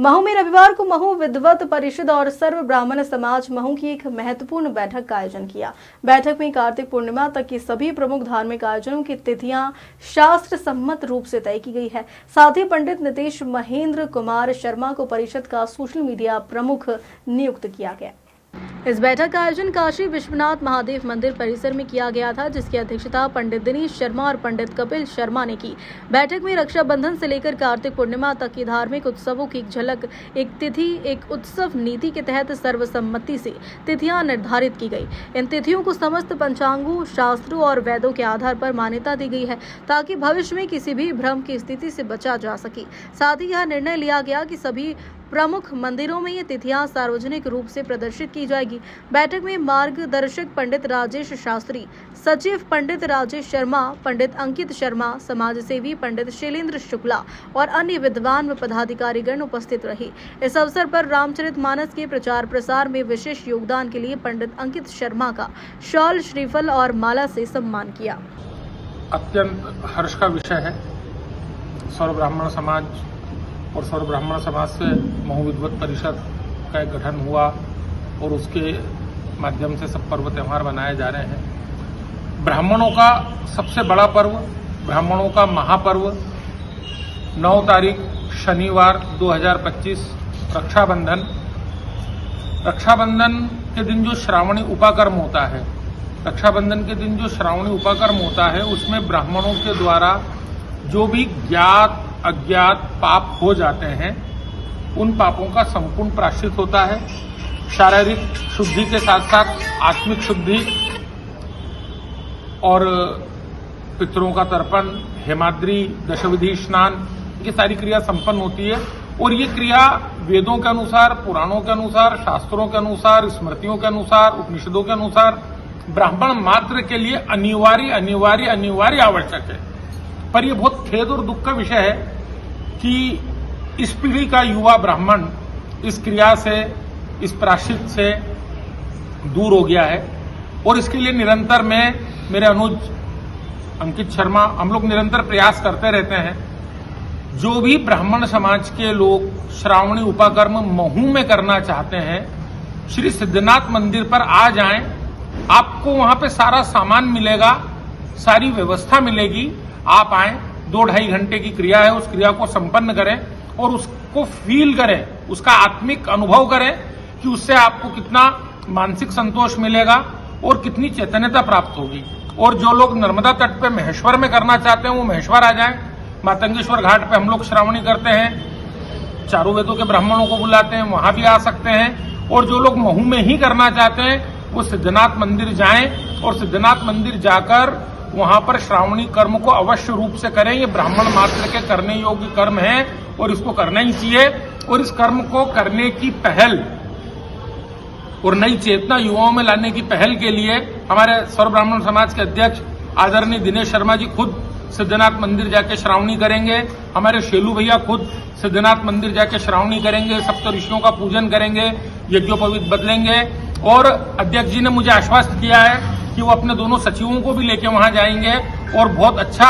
महू में रविवार को महू विद्वत परिषद और सर्व ब्राह्मण समाज महू की एक महत्वपूर्ण बैठक का आयोजन किया। बैठक में कार्तिक पूर्णिमा तक की सभी प्रमुख धार्मिक आयोजनों की तिथियां शास्त्र सम्मत रूप से तय की गई है। साथ ही पंडित नीतीश महेंद्र कुमार शर्मा को परिषद का सोशल मीडिया प्रमुख नियुक्त किया गया। इस बैठक का आयोजन काशी विश्वनाथ महादेव मंदिर परिसर में किया गया था, जिसकी अध्यक्षता पंडित दिनेश शर्मा और पंडित कपिल शर्मा ने की। बैठक में रक्षाबंधन से लेकर कार्तिक पूर्णिमा तक की धार्मिक उत्सवों की एक झलक, एक तिथि, एक उत्सव नीति के तहत सर्वसम्मति से तिथियां निर्धारित की गई। इन तिथियों को समस्त पंचांगों, शास्त्रों और वेदों के आधार पर मान्यता दी गई है, ताकि भविष्य में किसी भी भ्रम की स्थिति से बचा जा सके। साथ ही यह निर्णय लिया गया कि सभी प्रमुख मंदिरों में ये तिथियां सार्वजनिक रूप से प्रदर्शित की जाएगी। बैठक में मार्गदर्शक पंडित राजेश शास्त्री, सचिव पंडित राजेश शर्मा, पंडित अंकित शर्मा, समाज सेवी पंडित शैलेंद्र शुक्ला और अन्य विद्वान व पदाधिकारीगण उपस्थित रहे। इस अवसर पर रामचरितमानस के प्रचार प्रसार में विशेष योगदान के लिए पंडित अंकित शर्मा का शॉल, श्रीफल और माला से सम्मान किया। अत्यंत हर्ष का विषय है। सर्व ब्राह्मण समाज और सर्व ब्राह्मण समाज से महू विद्वत परिषद का एक गठन हुआ और उसके माध्यम से सब पर्व त्यौहार मनाए जा रहे हैं। ब्राह्मणों का सबसे बड़ा पर्व, ब्राह्मणों का महापर्व 9 तारीख शनिवार 2025 रक्षाबंधन। रक्षाबंधन के दिन जो श्रावणी उपाकर्म होता है, रक्षाबंधन के दिन जो श्रावणी उपाकर्म होता है, उसमें ब्राह्मणों के द्वारा जो भी ज्ञात अज्ञात पाप हो जाते हैं, उन पापों का संपूर्ण प्रायश्चित होता है। शारीरिक शुद्धि के साथ साथ आत्मिक शुद्धि और पितरों का तर्पण, हेमाद्री, दशविधि स्नान, ये सारी क्रिया संपन्न होती है। और ये क्रिया वेदों के अनुसार, पुराणों के अनुसार, शास्त्रों के अनुसार, स्मृतियों के अनुसार, उपनिषदों के अनुसार ब्राह्मण मात्र के लिए अनिवार्य आवश्यक है। पर यह बहुत खेद और दुख का विषय है कि इस पीढ़ी का युवा ब्राह्मण इस क्रिया से, इस प्रायश्चित से दूर हो गया है। और इसके लिए निरंतर मैं, मेरे अनुज अंकित शर्मा, हम लोग निरंतर प्रयास करते रहते हैं। जो भी ब्राह्मण समाज के लोग श्रावणी उपाकर्म महू में करना चाहते हैं, श्री सिद्धनाथ मंदिर पर आ जाएं। आपको वहां पे सारा सामान मिलेगा, सारी व्यवस्था मिलेगी। आप आए, 2-2.5 घंटे की क्रिया है, उस क्रिया को संपन्न करें और उसको फील करें, उसका आत्मिक अनुभव करें कि उससे आपको कितना मानसिक संतोष मिलेगा और कितनी चैतन्यता प्राप्त होगी। और जो लोग नर्मदा तट पे महेश्वर में करना चाहते हैं, वो महेश्वर आ जाएं। मातंगेश्वर घाट पे हम लोग श्रावणी करते हैं, चारों वेदों के ब्राह्मणों को बुलाते हैं, वहां भी आ सकते हैं। और जो लोग महू में ही करना चाहते हैं, वो सिद्धनाथ मंदिर जाएं और सिद्धनाथ मंदिर जाकर वहां पर श्रावणी कर्म को अवश्य रूप से करें। ये ब्राह्मण मात्र के करने योग्य कर्म है और इसको करना ही चाहिए। और इस कर्म को करने की पहल और नई चेतना युवाओं में लाने की पहल के लिए हमारे सर्व ब्राह्मण समाज के अध्यक्ष आदरणीय दिनेश शर्मा जी खुद सिद्धनाथ मंदिर जाके श्रावणी करेंगे। हमारे शेलू भैया खुद सिद्धनाथ मंदिर जाके श्रावणी करेंगे, सप्त ऋषियों का पूजन करेंगे, यज्ञोपवीत बदलेंगे। और अध्यक्ष जी ने मुझे आश्वस्त किया है कि वो अपने दोनों सचिवों को भी लेके वहां जाएंगे और बहुत अच्छा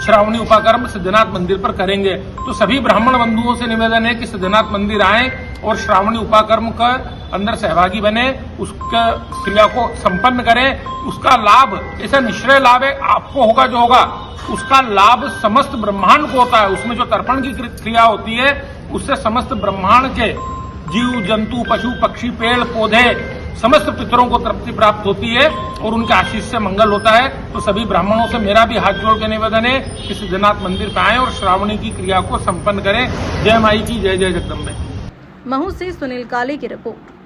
श्रावणी उपाकर्म सिद्धनाथ मंदिर पर करेंगे। तो सभी ब्राह्मण बंधुओं से निवेदन है कि सिद्धनाथ मंदिर आए और श्रावणी उपाकर्म का अंदर सहभागी बने, उसका क्रिया को संपन्न करें। उसका लाभ, ऐसा निश्चय लाभ है, आपको होगा जो होगा, उसका लाभ समस्त ब्रह्मांड को होता है। उसमें जो तर्पण की क्रिया होती है, उससे समस्त ब्रह्मांड के जीव जंतु, पशु पक्षी, पेड़ पौधे, समस्त पितरों को तृप्ति प्राप्त होती है और उनके आशीष से मंगल होता है। तो सभी ब्राह्मणों से मेरा भी हाथ जोड़ के निवेदन है कि सिद्धनाथ मंदिर पर आएं और श्रावणी की क्रिया को संपन्न करें। जय माई की जय, जय जगदम्बे। महू से सुनील काले की रिपोर्ट।